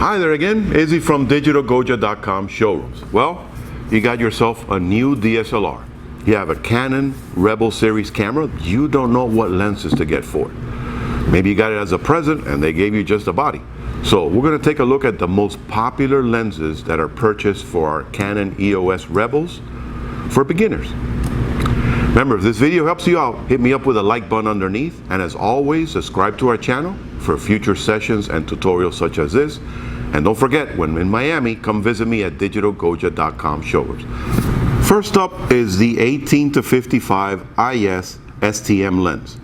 Hi there again, Izzy from DigitalGoja.com showrooms. Well, you got yourself a new DSLR. You have a Canon Rebel series camera. You don't know what lenses to get for it. Maybe you got it as a present and they gave you just a body. So we're going to take a look at the most popular lenses that are purchased for our Canon EOS Rebels for beginners. Remember, if this video helps you out, hit me up with a like button underneath, and as always, subscribe to our channel for future sessions and tutorials such as this. And don't forget, when in Miami, come visit me at DigitalGoja.com showrooms. First up is the 18 to 55 IS STM Lens.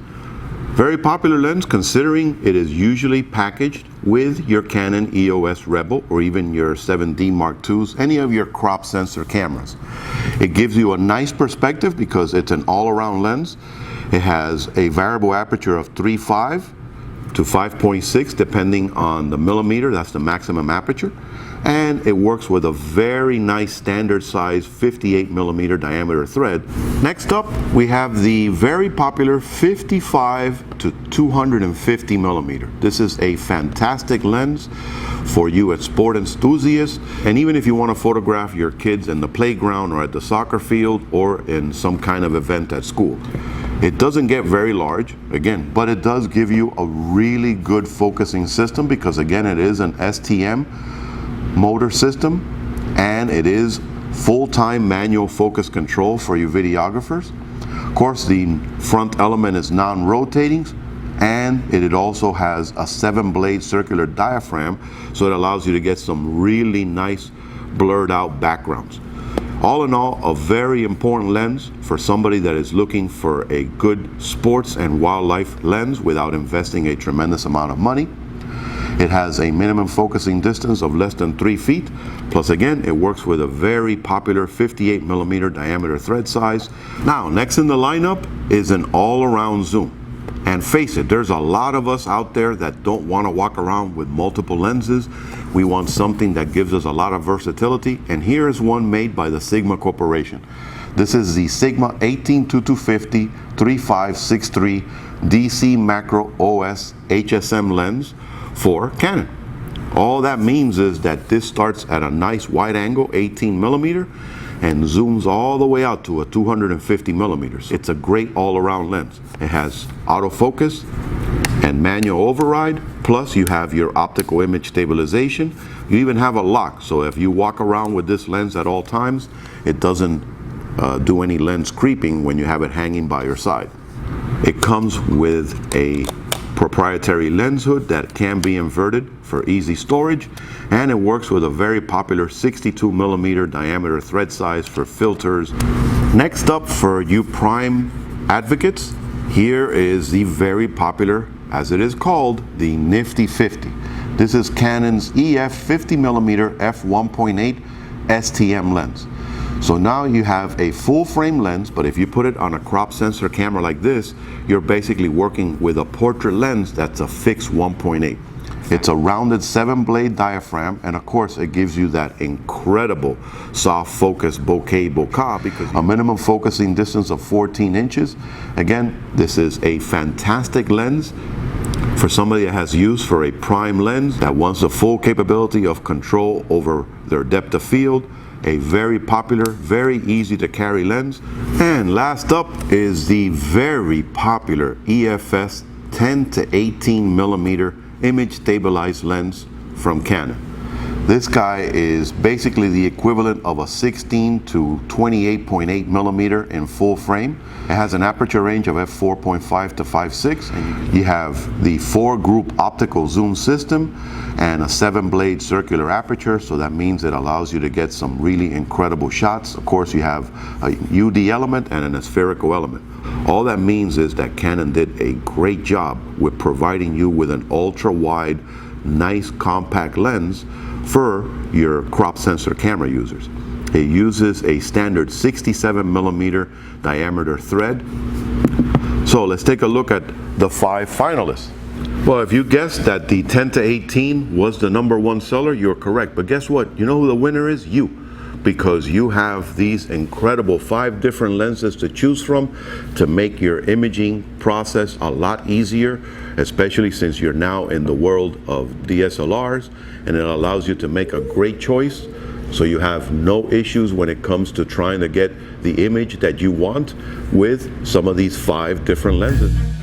Very popular lens considering it is usually packaged with your Canon EOS Rebel or even your 7D Mark IIs, any of your crop sensor cameras. It gives you a nice perspective because it's an all-around lens. It has a variable aperture of 3.5 to 5.6 depending on the millimeter, that's the maximum aperture. And it works with a very nice standard size 58 millimeter diameter thread. Next up, we have the very popular 55 to 250 millimeter. This is a fantastic lens for you as sport enthusiasts, and even if you want to photograph your kids in the playground or at the soccer field or in some kind of event at school. It doesn't get very large, again, but it does give you a really good focusing system because, again, it is an STM motor system and it is full-time manual focus control for you videographers. Of course, the front element is non-rotating, and it also has a 7-blade circular diaphragm, so it allows you to get some really nice blurred out backgrounds. All in all, a very important lens for somebody that is looking for a good sports and wildlife lens without investing a tremendous amount of money. It has a minimum focusing distance of less than 3 feet. Plus, again, it works with a very popular 58 millimeter diameter thread size. Now, next in the lineup is an all-around zoom. And face it, there's a lot of us out there that don't want to walk around with multiple lenses. We want something that gives us a lot of versatility. And here is one made by the Sigma Corporation. This is the Sigma 18-250 3563 DC Macro OS HSM lens for Canon. All that means is that this starts at a nice wide angle, 18 millimeter, and zooms all the way out to a 250 millimeters. It's a great all-around lens. It has autofocus and manual override, plus you have your optical image stabilization. You even have a lock, so if you walk around with this lens at all times, it doesn't do any lens creeping when you have it hanging by your side. It comes with a proprietary lens hood that can be inverted for easy storage, and it works with a very popular 62 millimeter diameter thread size for filters. Next up, for you prime advocates, here is the very popular, as it is called, the Nifty 50. This is Canon's EF 50 millimeter f1.8 STM lens. So now you have a full frame lens, but if you put it on a crop sensor camera like this, you're basically working with a portrait lens that's a fixed 1.8. It's a rounded 7-blade diaphragm, and of course it gives you that incredible soft focus bokeh because a minimum focusing distance of 14 inches. Again, this is a fantastic lens for somebody that has use for a prime lens that wants the full capability of control over their depth of field. A very popular, very easy to carry lens. And last up is the very popular EF-S 10 to 18 millimeter image stabilized lens from Canon. This guy is basically the equivalent of a 16 to 28.8 millimeter in full frame. It has an aperture range of f4.5 to 5.6, and you have the 4-group optical zoom system and a 7-blade circular aperture, so that means it allows you to get some really incredible shots. Of course, you have a UD element and an aspherical element. All that means is that Canon did a great job with providing you with an ultra-wide, nice compact lens for your crop sensor camera users. It uses a standard 67 millimeter diameter thread. So let's take a look at the 5 finalists. Well, if you guessed that the 10 to 18 was the #1 seller, you're correct. But guess what? You know who the winner is? You. because you have these incredible 5 different lenses to choose from to make your imaging process a lot easier, especially since you're now in the world of DSLRs, and it allows you to make a great choice. So you have no issues when it comes to trying to get the image that you want with some of these 5 different lenses.